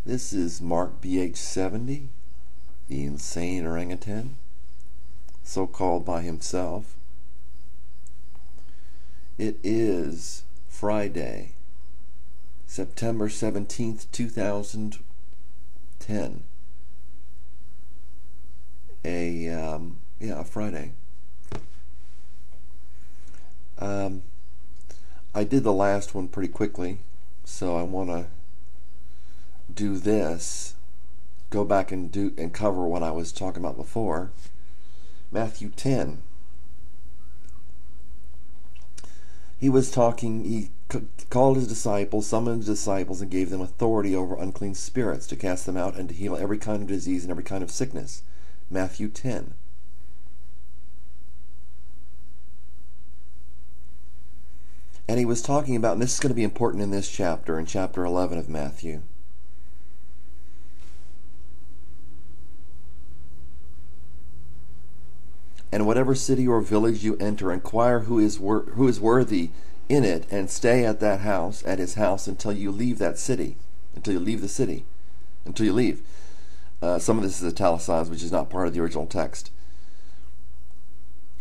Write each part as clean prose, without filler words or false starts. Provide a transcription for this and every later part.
This is Mark BH70, the insane orangutan, so called by himself. It is Friday, September 17th, 2010. A Friday. I did the last one pretty quickly, so I want to do this, go back and cover what I was talking about before. Matthew 10. He called his disciples, summoned his disciples, and gave them authority over unclean spirits to cast them out and to heal every kind of disease and every kind of sickness. Matthew 10. And he was talking about, and this is going to be important in this chapter, in chapter 11 of Matthew. And whatever city or village you enter, inquire who is worthy in it, and stay at his house until you leave that city, until you leave. Some of this is italicized, which is not part of the original text.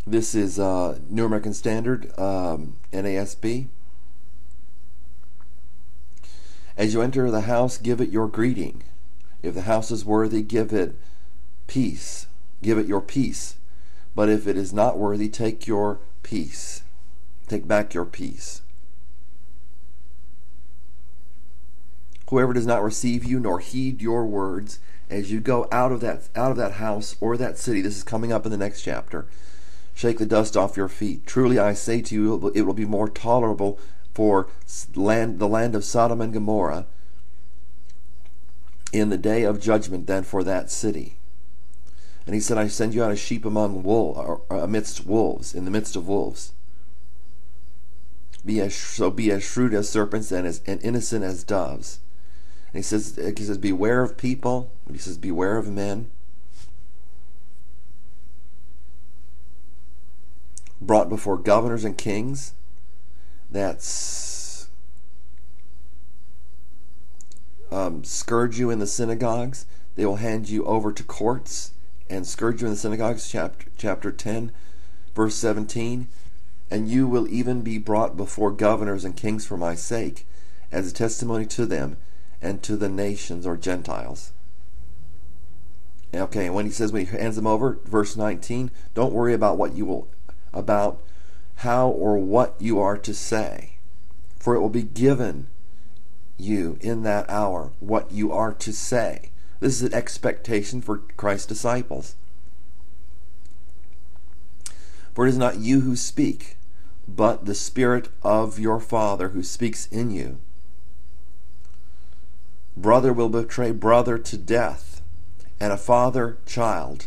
This is New American Standard, NASB. As you enter the house, give it your greeting. If the house is worthy, give it peace. Give it your peace. But if it is not worthy, take your peace. Take back your peace. Whoever does not receive you nor heed your words as you go out of that house or that city, this is coming up in the next chapter, shake the dust off your feet. Truly I say to you, it will be more tolerable for the land of Sodom and Gomorrah in the day of judgment than for that city. And he said, I send you out as sheep amidst wolves, in the midst of wolves. Be as shrewd as serpents and innocent as doves. And he says, beware of people. He says, beware of men. Brought before governors and kings. That's scourge you in the synagogues. They will hand you over to courts and scourge you in the synagogues, chapter 10, verse 17. And you will even be brought before governors and kings for my sake, as a testimony to them and to the nations or Gentiles. Okay, and when he hands them over, verse 19, don't worry about about how or what you are to say, for it will be given you in that hour what you are to say. This is an expectation for Christ's disciples. For it is not you who speak, but the Spirit of your Father who speaks in you. Brother will betray brother to death, and a father child.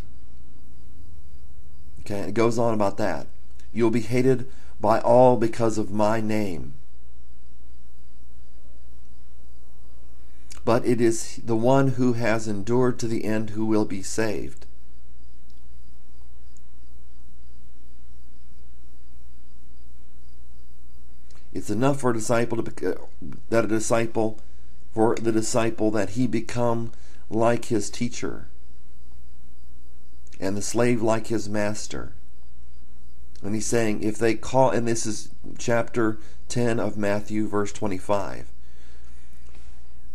Okay, it goes on about that. You will be hated by all because of my name. But it is the one who has endured to the end who will be saved. It's enough for the disciple that he become like his teacher, and the slave like his master. And he's saying, if they call, and this is chapter 10 of Matthew, verse 25.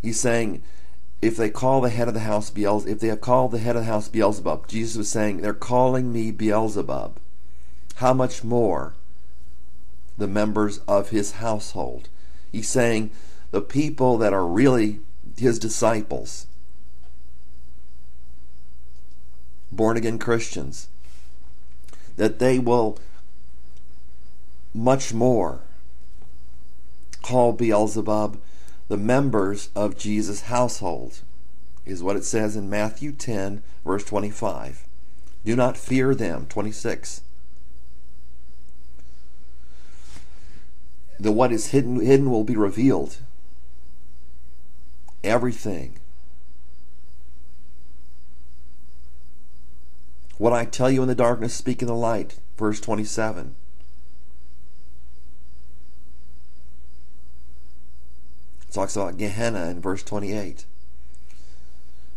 He's saying, if they call the head of the house if they have called the head of the house Beelzebub, Jesus was saying, they're calling me Beelzebub. How much more the members of his household? He's saying, the people that are really his disciples, born-again Christians, that they will much more call Beelzebub the members of Jesus' household, is what it says in Matthew 10, verse 25. Do not fear them, 26. What is hidden will be revealed. Everything. What I tell you in the darkness, speak in the light, verse 27. It talks about Gehenna in verse 28.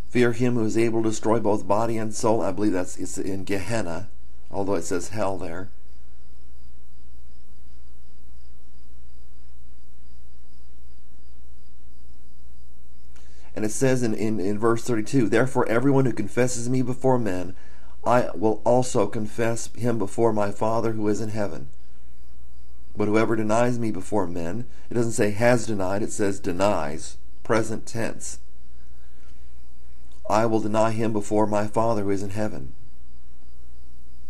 Fear him who is able to destroy both body and soul. I believe it's in Gehenna, although it says hell there. And it says in verse 32, therefore everyone who confesses me before men, I will also confess him before my Father who is in heaven. But whoever denies me before men, it doesn't say has denied, it says denies, present tense. I will deny him before my Father who is in heaven.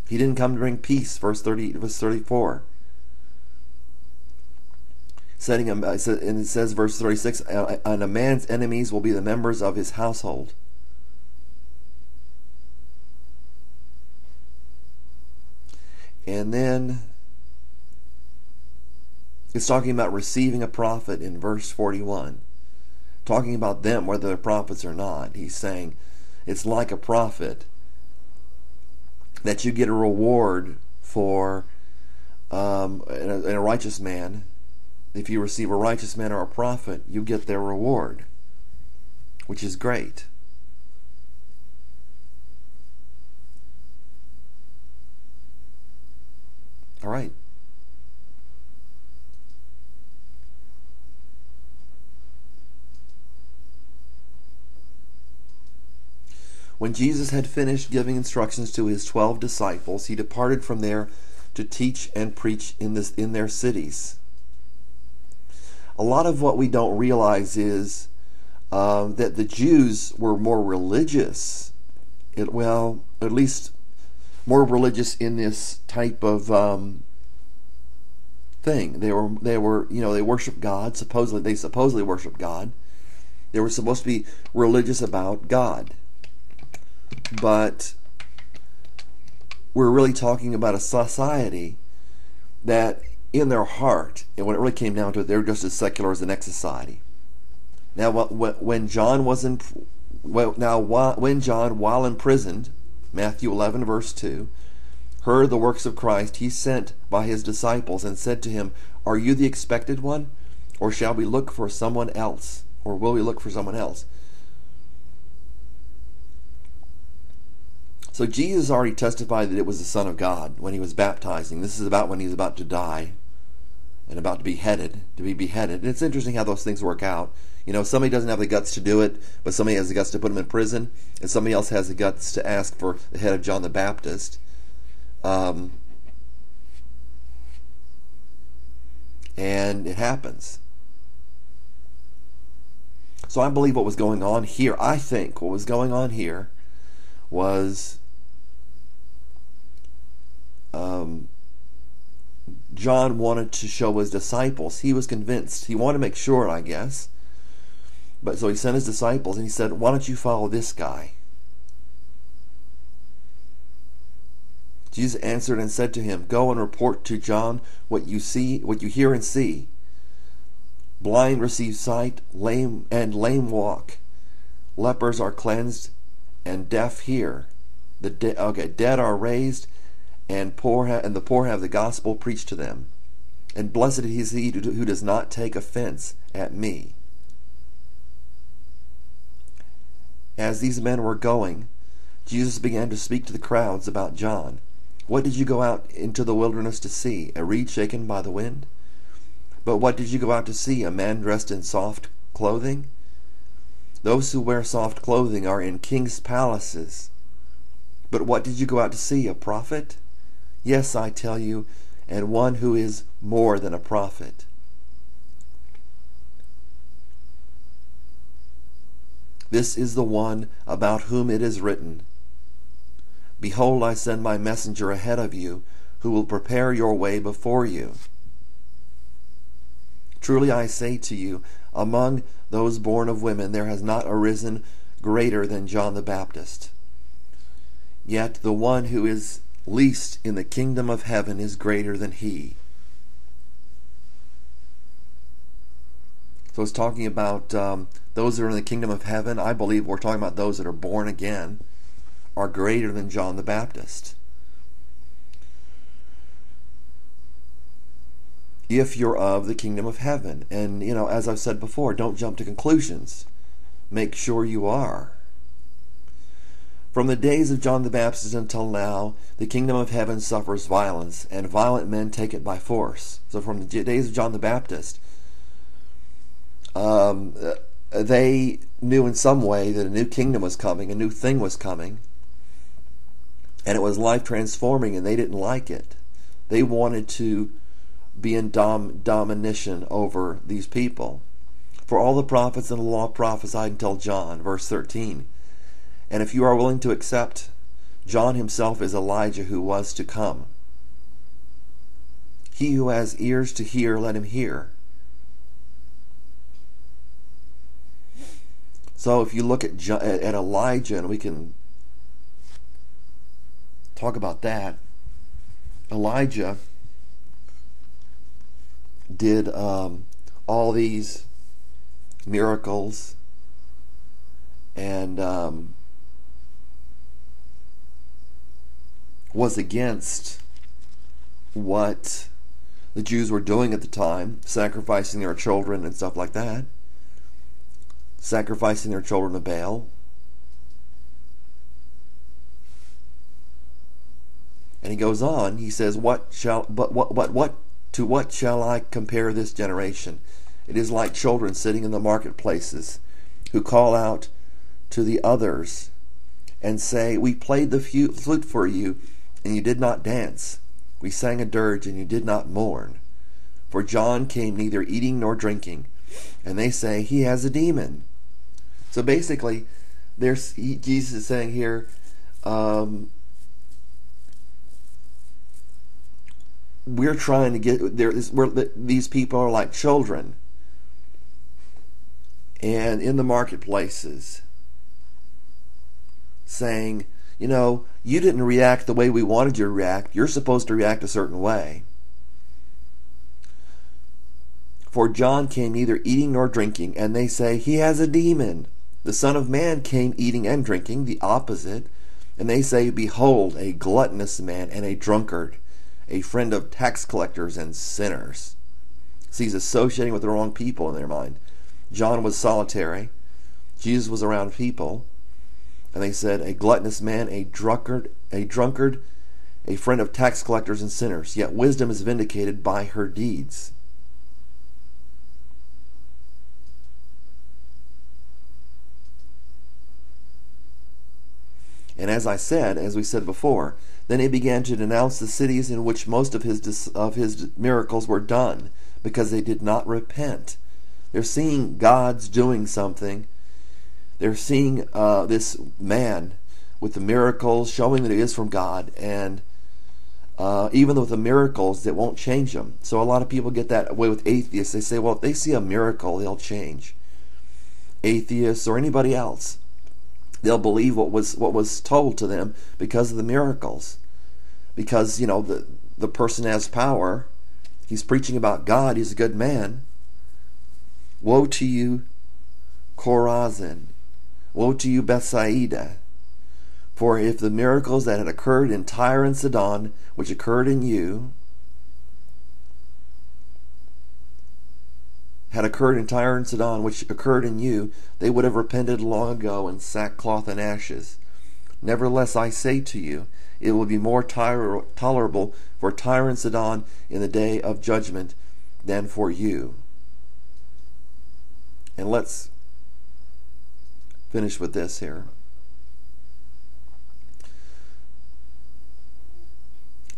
He didn't come to bring peace, verse 34. And it says, verse 36, and a man's enemies will be the members of his household. And then it's talking about receiving a prophet in verse 41. Talking about them, whether they're prophets or not. He's saying it's like a prophet, that you get a reward for a righteous man. If you receive a righteous man or a prophet, you get their reward, which is great. All right. When Jesus had finished giving instructions to his 12 disciples, he departed from there to teach and preach in their cities. A lot of what we don't realize is that the Jews were more religious. At least more religious in this type of thing. They worship God. They supposedly worship God. They were supposed to be religious about God. But we're really talking about a society that in their heart, and when it really came down to it, they were just as secular as the next society. Now, when John, while imprisoned, Matthew 11, verse 2, heard the works of Christ, he sent by his disciples and said to him, are you the expected one? Or shall we look for someone else? Or will we look for someone else? So Jesus already testified that it was the Son of God when he was baptizing. This is about when he was about to die and about to be beheaded. And it's interesting how those things work out. Somebody doesn't have the guts to do it, but somebody has the guts to put him in prison, and somebody else has the guts to ask for the head of John the Baptist. And it happens. So I believe what was going on here, was John wanted to show his disciples. He was convinced. He wanted to make sure, I guess. But so he sent his disciples and he said, why don't you follow this guy? Jesus answered and said to him, go and report to John what you hear and see. Blind receive sight, lame walk. Lepers are cleansed, and deaf hear. The dead are raised, and the poor have the gospel preached to them. And blessed is he who does not take offense at me. As these men were going, Jesus began to speak to the crowds about John. What did you go out into the wilderness to see? A reed shaken by the wind? But what did you go out to see? A man dressed in soft clothing? Those who wear soft clothing are in king's palaces. But what did you go out to see? A prophet? Yes, I tell you, and one who is more than a prophet. This is the one about whom it is written, behold, I send my messenger ahead of you, who will prepare your way before you. Truly I say to you, among those born of women there has not arisen greater than John the Baptist. Yet the one who is least in the kingdom of heaven is greater than he. So it's talking about those that are in the kingdom of heaven. I believe we're talking about those that are born again are greater than John the Baptist. If you're of the kingdom of heaven. And, as I've said before, don't jump to conclusions. Make sure you are. From the days of John the Baptist until now, the kingdom of heaven suffers violence, and violent men take it by force. So from the days of John the Baptist, they knew in some way that a new kingdom was coming, a new thing was coming, and it was life transforming, and they didn't like it. They wanted to be in domination over these people. For all the prophets and the law prophesied until John, verse 13. And if you are willing to accept, John himself is Elijah who was to come. He who has ears to hear, let him hear. So if you look at Elijah, and we can talk about that, Elijah did all these miracles, and was against what the Jews were doing at the time, sacrificing their children and stuff like that, sacrificing their children to Baal. And he goes on, he says, what shall I compare this generation? It is like children sitting in the marketplaces, who call out to the others and say, we played the flute for you, and you did not dance. We sang a dirge, and you did not mourn. For John came neither eating nor drinking, and they say, he has a demon. So basically, Jesus is saying here, we're trying to get there. These people are like children, and in the marketplaces, saying, you didn't react the way we wanted you to react. You're supposed to react a certain way. For John came neither eating nor drinking, and they say, he has a demon. The Son of Man came eating and drinking, the opposite, and they say, behold, a gluttonous man and a drunkard, a friend of tax collectors and sinners. So he's associating with the wrong people in their mind. John was solitary. Jesus was around people. And they said, a gluttonous man, a drunkard, a friend of tax collectors and sinners. Yet wisdom is vindicated by her deeds. And as we said before, then he began to denounce the cities in which most of his miracles were done, because they did not repent. They're seeing God's doing something. They're seeing this man with the miracles, showing that he is from God, and even with the miracles, that won't change them. So a lot of people get that way with atheists. They say, well, if they see a miracle, they'll change. Atheists or anybody else, they'll believe what was told to them because of the miracles. Because, the person has power. He's preaching about God. He's a good man. Woe to you, Chorazin. Woe to you, Bethsaida. For if the miracles that had occurred in Tyre and Sidon, which occurred in you, they would have repented long ago in sackcloth and ashes. Nevertheless, I say to you, it will be more tolerable for Tyre and Sidon in the day of judgment than for you. And let's finish with this here.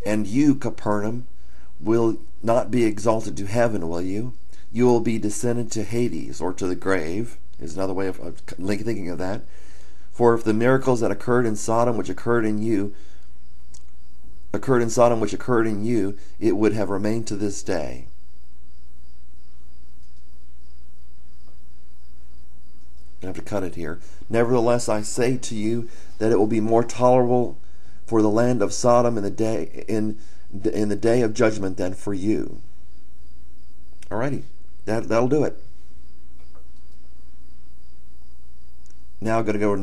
And you, Capernaum, will not be exalted to heaven, will you? You will be descended to Hades, or to the grave, is another way of thinking of that. For if the miracles that occurred in Sodom, which occurred in you, it would have remained to this day. I have to cut it here. Nevertheless, I say to you that it will be more tolerable for the land of Sodom in the day of judgment than for you. Alrighty, that'll do it. Now I'm going to go to